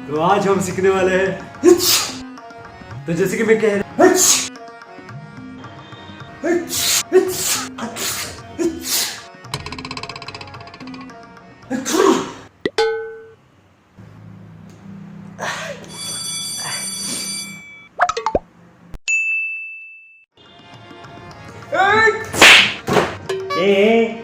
तो आज हम सीखने वाले हैं। तो जैसे कि मैं कह रहा ए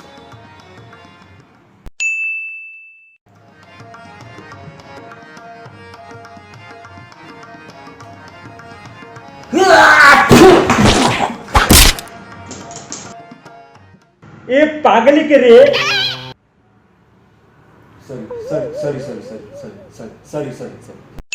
ए पागल के रे sorry sorry sorry sorry sorry sorry sorry sorry sorry sorry